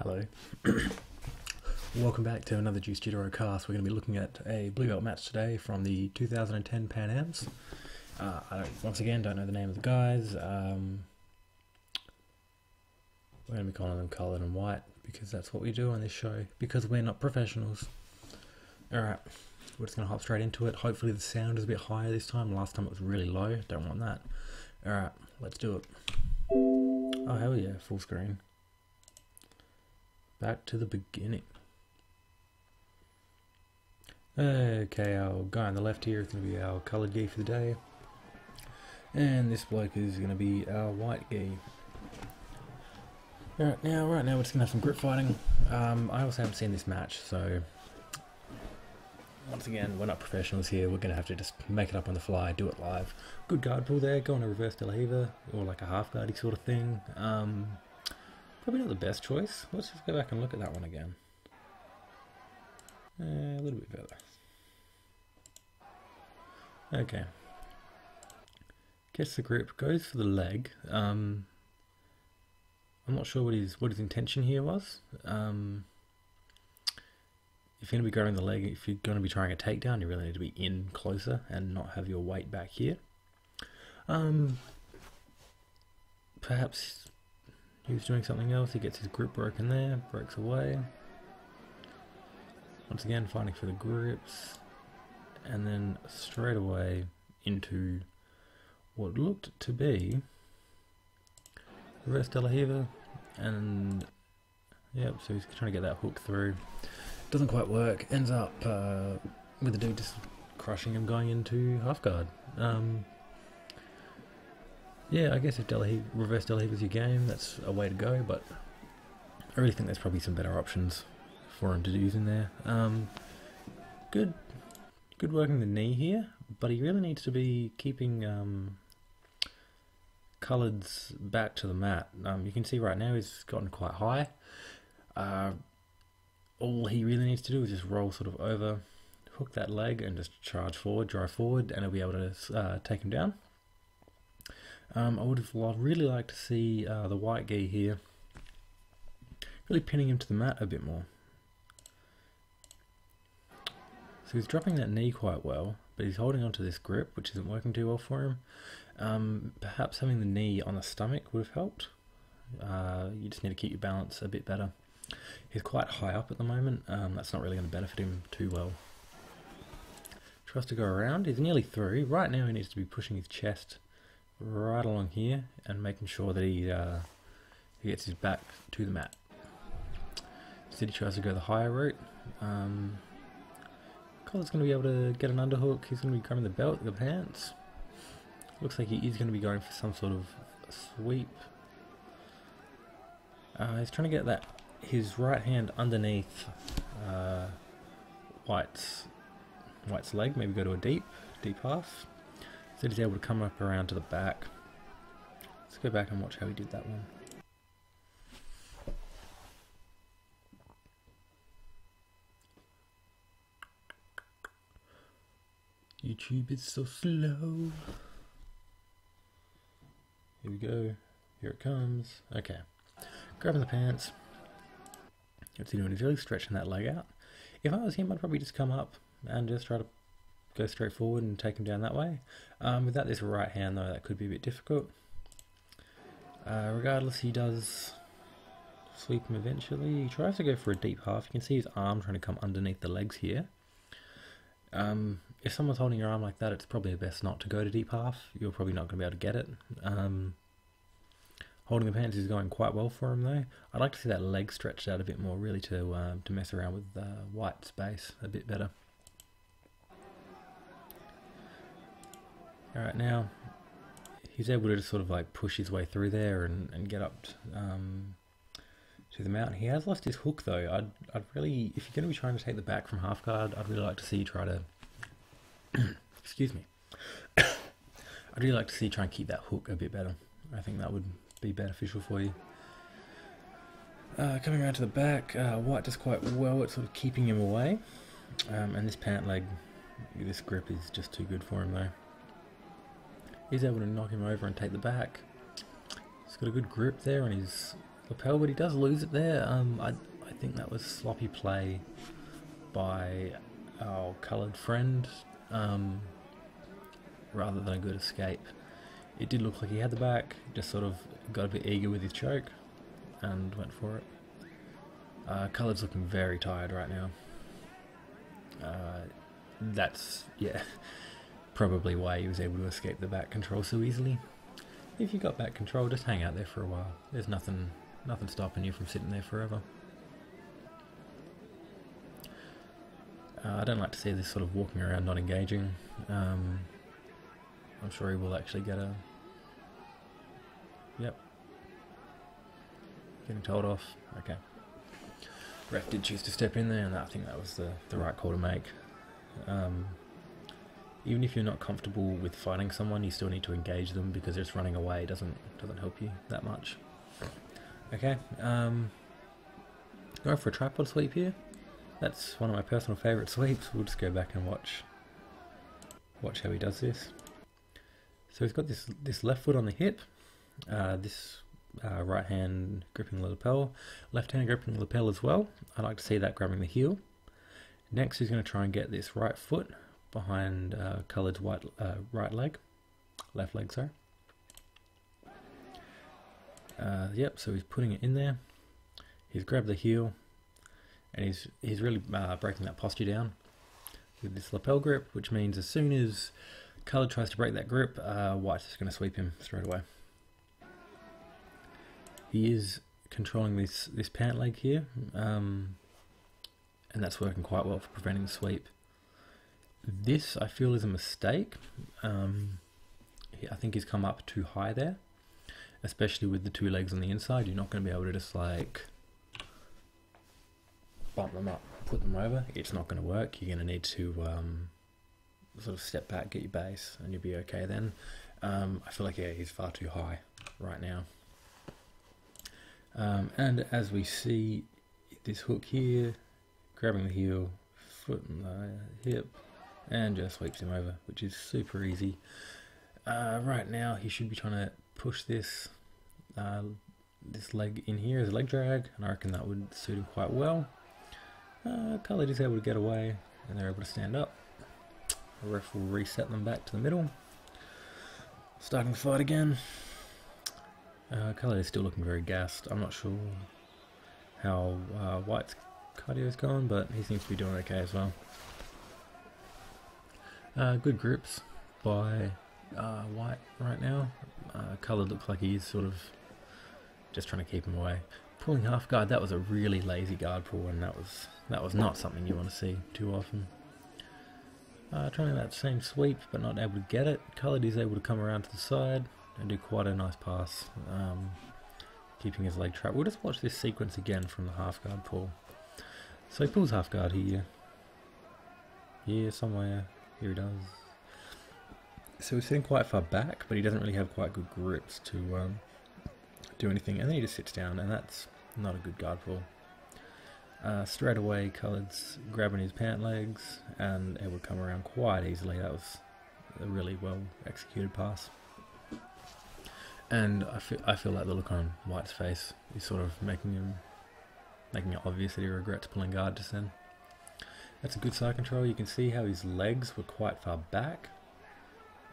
Hello. Welcome back to another JuiceJitero cast. We're going to be looking at a blue belt match today from the 2010 Pan Ams. Once again, don't know the name of the guys. We're going to be calling them coloured and white because that's what we do on this show, because we're not professionals. Alright, we're just going to hop straight into it. Hopefully the sound is a bit higher this time. Last time it was really low. Don't want that. Alright, let's do it. Oh hell yeah, full screen. Back to the beginning. Okay, our guy on the left here is going to be our coloured gi for the day. And this bloke is going to be our white gi. Right now we're just going to have some grip fighting. I also haven't seen this match, so once again, we're not professionals here. We're going to have to just make it up on the fly, do it live. Good guard pull there, go on a reverse de la Riva, or like a half guardy sort of thing. Probably not the best choice. Let's just go back and look at that one again. A little bit better. Okay. Gets the grip, goes for the leg. I'm not sure what his intention here was. If you're going to be grabbing the leg, if you're going to be trying a takedown, you really need to be in closer and not have your weight back here. Perhaps he was doing something else. He gets his grip broken there, breaks away. Once again, fighting for the grips, and then straight away into what looked to be reverse de la Riva, and yep, so he's trying to get that hook through. Doesn't quite work. Ends up with the dude just crushing him, going into half guard. Yeah, I guess if reverse de la Riva is your game, that's a way to go, but I really think there's probably some better options for him to use in there. Good working the knee here, but he really needs to be keeping Coloured's back to the mat. You can see right now he's gotten quite high. All he really needs to do is just roll sort of over, hook that leg and just charge forward, drive forward, and he'll be able to take him down. I would have really liked to see the white gi here really pinning him to the mat a bit more. So he's dropping that knee quite well, but he's holding onto this grip, which isn't working too well for him. Perhaps having the knee on the stomach would have helped. You just need to keep your balance a bit better. He's quite high up at the moment. That's not really going to benefit him too well. Tries to go around. He's nearly through. Right now he needs to be pushing his chest right along here and making sure that he gets his back to the mat. Instead he tries to go the higher route. Coloured's going to be able to get an underhook. He's going to be grabbing the belt, the pants. Looks like he is going to be going for some sort of sweep. He's trying to get his right hand underneath White's leg, maybe go to a deep half. So he's able to come up around to the back. Let's go back and watch how he did that one. YouTube is so slow. Here we go. Here it comes. Okay. Grabbing the pants. What's he doing? He's really stretching that leg out. If I was him, I'd probably just come up and just try to go straight forward and take him down that way. Without this right hand though, that could be a bit difficult. Regardless, he does sweep him eventually. He tries to go for a deep half. You can see his arm trying to come underneath the legs here. If someone's holding your arm like that, it's probably best not to go to deep half. You're probably not going to be able to get it. Holding the pants is going quite well for him though. I'd like to see that leg stretched out a bit more, really, to mess around with White's base a bit better. Alright, now he's able to just sort of like push his way through there and get up to the mount. He has lost his hook though. I'd really, if you're going to be trying to take the back from half guard, I'd really like to see you try to excuse me. I'd really like to see you try and keep that hook a bit better. I think that would be beneficial for you. Coming around to the back, White does quite well at sort of keeping him away. And this pant leg, this grip is just too good for him though. He's able to knock him over and take the back. He's got a good grip there on his lapel, but he does lose it there. I think that was sloppy play by our coloured friend, rather than a good escape. It did look like he had the back, just sort of got a bit eager with his choke and went for it. Coloured's looking very tired right now. That's, yeah, probably why he was able to escape the back control so easily. If you got back control, just hang out there for a while. There's nothing stopping you from sitting there forever. I don't like to see this sort of walking around not engaging. I'm sure he will actually get a... Yep. Getting told off. Okay. Ref did choose to step in there, and I think that was the right call to make. Even if you're not comfortable with fighting someone, you still need to engage them, because just running away doesn't help you that much. Okay, going for a tripod sweep here. That's one of my personal favourite sweeps. We'll just go back and watch how he does this. So he's got this left foot on the hip, this right hand gripping the lapel, left hand gripping the lapel as well. I like to see that grabbing the heel. Next he's going to try and get this right foot behind coloured's right leg, left leg, sorry. Yep, so he's putting it in there. He's grabbed the heel, and he's really breaking that posture down with this lapel grip, which means as soon as coloured tries to break that grip, white's just going to sweep him straight away. He is controlling this pant leg here, and that's working quite well for preventing the sweep. This, I feel, is a mistake. I think he's come up too high there, especially with the two legs on the inside. You're not going to be able to just like bump them up, put them over. It's not going to work. You're going to need to sort of step back, get your base, and you'll be okay then. I feel like, yeah, he's far too high right now. And as we see, this hook here, grabbing the heel, foot and the hip, and just sweeps him over, which is super easy. Right now, he should be trying to push this leg in here as a leg drag, and I reckon that would suit him quite well. Coloured is able to get away, and they're able to stand up. The ref will reset them back to the middle. Starting the fight again. Coloured is still looking very gassed. I'm not sure how White's cardio is going, but he seems to be doing okay as well. Good grips by White right now. Coloured looks like he's sort of just trying to keep him away. Pulling half guard, that was a really lazy guard pull, and that was not something you want to see too often. Trying that same sweep, but not able to get it. Coloured is able to come around to the side and do quite a nice pass, keeping his leg trapped. We'll just watch this sequence again from the half guard pull. So he pulls half guard here. Here somewhere. Here he does. So he's sitting quite far back, but he doesn't really have quite good grips to do anything. And then he just sits down, and that's not a good guard pull. Straight away, Coloured's grabbing his pant legs, and it would come around quite easily. That was a really well executed pass. And I feel like the look on White's face is sort of making it obvious that he regrets pulling guard just then. That's a good side control. You can see how his legs were quite far back,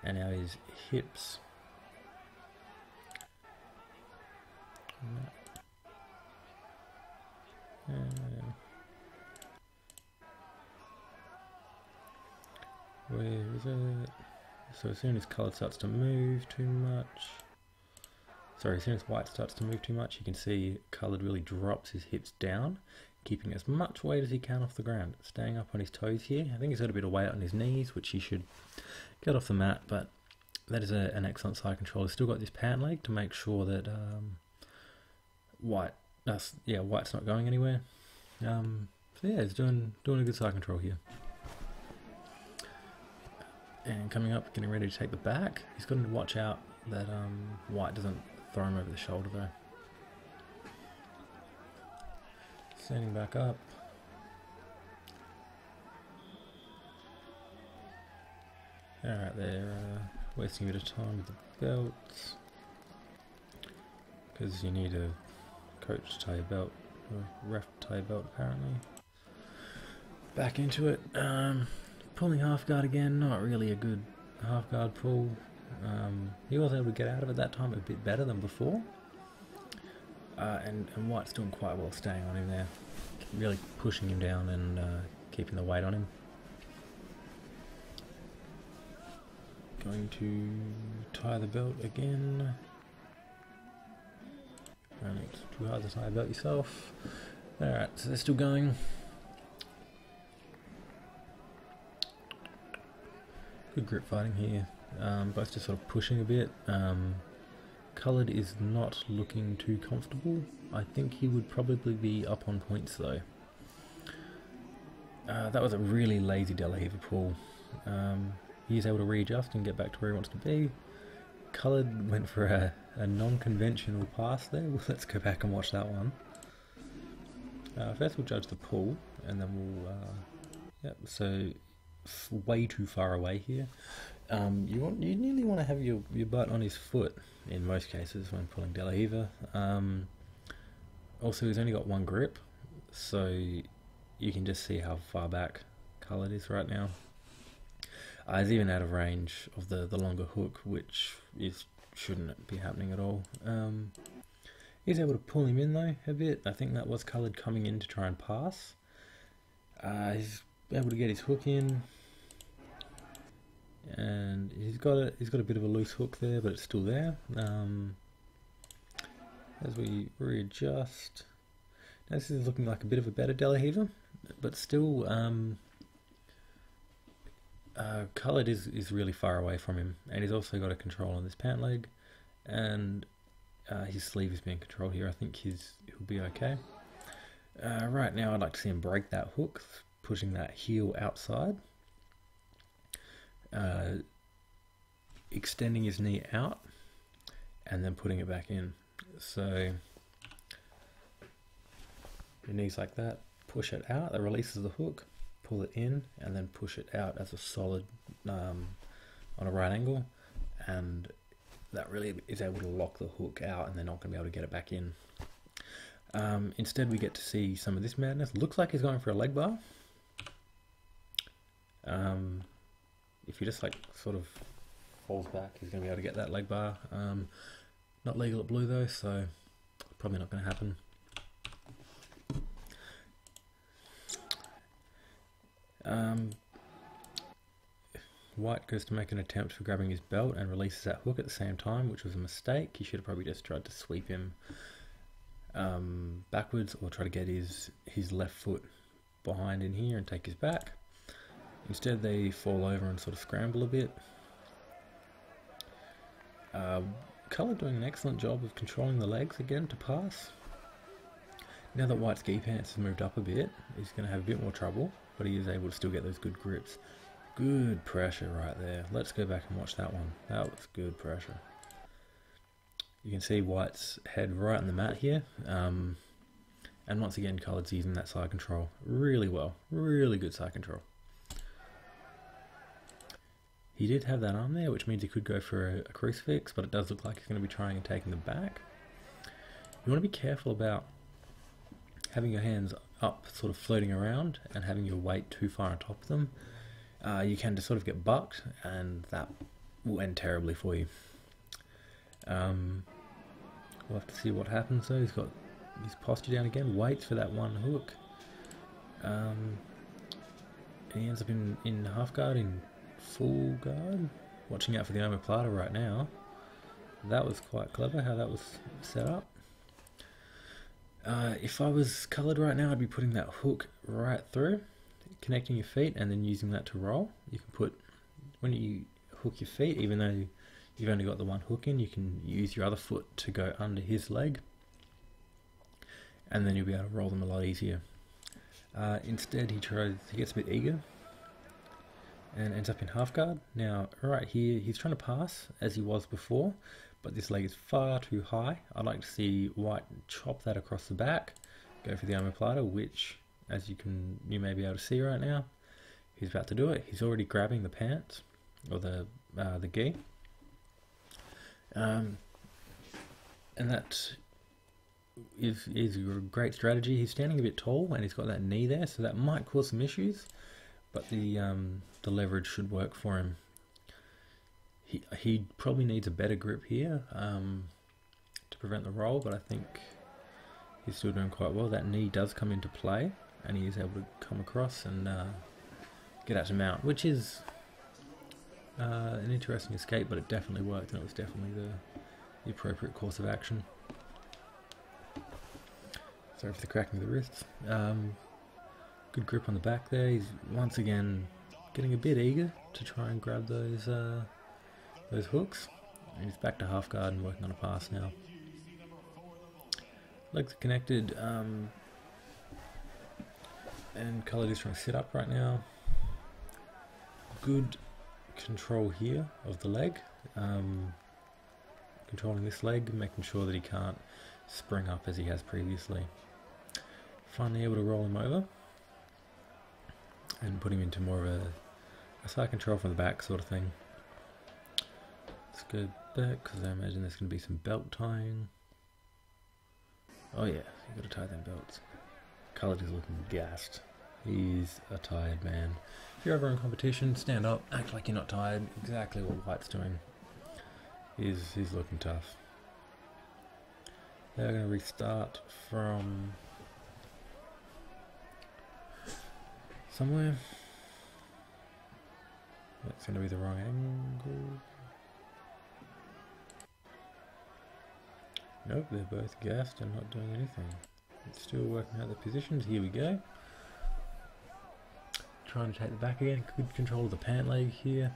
and how his hips. Where is it? So as soon as Coloured starts to move too much, as soon as White starts to move too much, you can see Coloured really drops his hips down, keeping as much weight as he can off the ground, staying up on his toes here. I think he's got a bit of weight on his knees, which he should get off the mat, but that is an excellent side control. He's still got this pant leg to make sure that White's not going anywhere. So yeah, he's doing a good side control here. And coming up, getting ready to take the back. He's got to watch out that White doesn't throw him over the shoulder though. Standing back up. Alright, they're wasting a bit of time with the belts, because you need to coach tie your belt, or ref tie your belt apparently. Back into it. Pulling half guard again, not really a good half guard pull. He was able to get out of it that time a bit better than before. And White's doing quite well staying on him there. Really pushing him down and keeping the weight on him. Going to tie the belt again. It's too hard to tie a belt yourself. Alright, so they're still going. Good grip fighting here. Both just sort of pushing a bit. Coloured is not looking too comfortable. I think he would probably be up on points though. That was a really lazy De La Riva pull. He's able to readjust and get back to where he wants to be. Coloured went for a non-conventional pass there. Let's go back and watch that one. First we'll judge the pull, and then we'll... yep, so way too far away here. You nearly want to have your butt on his foot in most cases when pulling De La Riva. Also, he's only got one grip, so you can just see how far back Coloured is right now. He's even out of range of the longer hook, which shouldn't be happening at all. He's able to pull him in though a bit. I think that was Coloured coming in to try and pass. He's able to get his hook in, and he's got a bit of a loose hook there, but it's still there. As we readjust, now this is looking like a bit of a better De La Riva, but still Coloured is really far away from him, and he's also got a control on this pant leg, and his sleeve is being controlled here. I think he'll be okay. Right now I'd like to see him break that hook, pushing that heel outside, extending his knee out, and then putting it back in. So your knees like that, push it out, that releases the hook, pull it in, and then push it out as a solid on a right angle, and that really is able to lock the hook out, and they're not going to be able to get it back in. Instead we get to see some of this madness. Looks like he's going for a leg bar. If he just like sort of falls back, he's going to be able to get that leg bar. Not legal at blue though, so probably not going to happen. White goes to make an attempt for grabbing his belt and releases that hook at the same time, which was a mistake. He should have probably just tried to sweep him backwards, or try to get his left foot behind in here and take his back. Instead they fall over and sort of scramble a bit. Colour doing an excellent job of controlling the legs again to pass. Now that White's gi pants has moved up a bit, he's going to have a bit more trouble, but he is able to still get those good grips. Good pressure right there. Let's go back and watch that one. That was good pressure. You can see White's head right on the mat here. And once again, Coloured's using that side control really well. Really good side control. He did have that arm there, which means he could go for a crucifix, but it does look like he's going to be trying and taking the back. You want to be careful about having your hands up, sort of floating around, and having your weight too far on top of them. You can just sort of get bucked, and that will end terribly for you. We'll have to see what happens though. He's got his posture down again, waits for that one hook. And he ends up in half guard, in full guard. Watching out for the omoplata right now. That was quite clever how that was set up. If I was Coloured right now, I'd be putting that hook right through, connecting your feet, and then using that to roll. You can put, when you hook your feet, even though you've only got the one hook in, you can use your other foot to go under his leg, and then you'll be able to roll them a lot easier. Instead he gets a bit eager and ends up in half guard. Now right here he's trying to pass as he was before, but this leg is far too high. I'd like to see White chop that across the back, go for the omoplata, which as you may be able to see right now, he's about to do it. He's already grabbing the pants, or the gi. And that is a great strategy. He's standing a bit tall and he's got that knee there, so that might cause some issues, but the leverage should work for him. He probably needs a better grip here to prevent the roll, but I think he's still doing quite well. That knee does come into play and he is able to come across and get out to mount, which is an interesting escape, but it definitely worked and it was definitely the appropriate course of action. Sorry for the cracking of the wrists. Good grip on the back there. He's once again getting a bit eager to try and grab those hooks. And he's back to half guard and working on a pass now. Legs are connected, and Khalid is trying to sit up right now. Good control here of the leg. Controlling this leg, making sure that he can't spring up as he has previously. Finally able to roll him over and put him into more of a side control from the back sort of thing. Let's go back because I imagine there's going to be some belt tying. Oh yeah, you got to tie them belts. Khalid is looking gassed. He's a tired man. If you're ever in competition, stand up, act like you're not tired. Exactly what White's doing. He's looking tough. They're going to restart from somewhere. That's going to be the wrong angle. Nope, they're both gassed and not doing anything. It's still working out the positions. Here we go. Trying to take the back again. Good control of the pant leg here.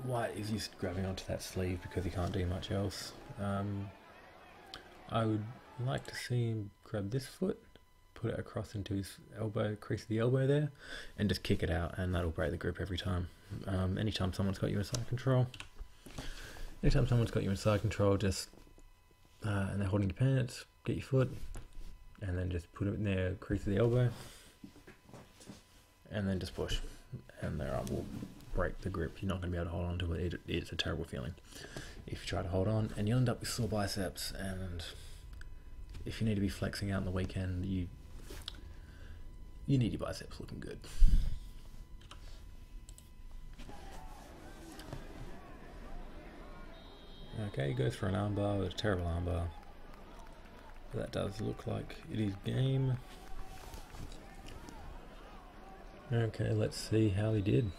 White is just grabbing onto that sleeve because he can't do much else. I would like to see him grab this foot, put it across into his elbow, crease the elbow there, and just kick it out, and that'll break the grip every time. Anytime someone's got you in side control, just and they're holding your pants, get your foot, and then just put it in there, crease the elbow, and then just push, and their arm will break the grip. You're not going to be able to hold on to it. It's a terrible feeling if you try to hold on, and you'll end up with sore biceps. And if you need to be flexing out on the weekend, you need your biceps looking good. Okay, he goes for an armbar, a terrible armbar. But that does look like it is game. Okay, let's see how he did.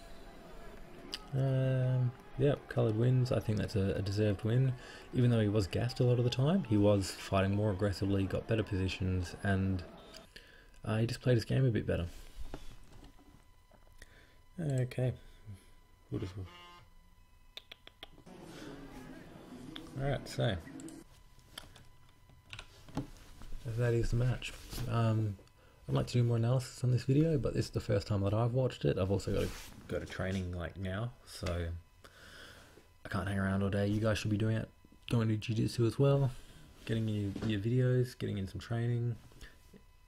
Yep, Khalid wins. I think that's a deserved win. Even though he was gassed a lot of the time, he was fighting more aggressively, got better positions, and he just played his game a bit better. Okay, beautiful. Alright, so that is the match. I'd like to do more analysis on this video, but this is the first time that I've watched it. I've also got to go to training like now, so I can't hang around all day. You guys should be doing it, going to jiu-jitsu as well, getting your videos, getting in some training.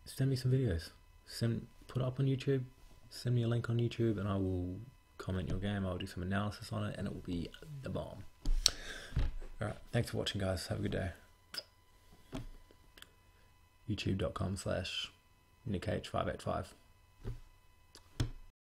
Send me some videos. Put it up on YouTube, send me a link on YouTube, and I will comment your game. I'll do some analysis on it, and it will be the bomb. Alright, thanks for watching, guys. Have a good day. youtube.com/NickH585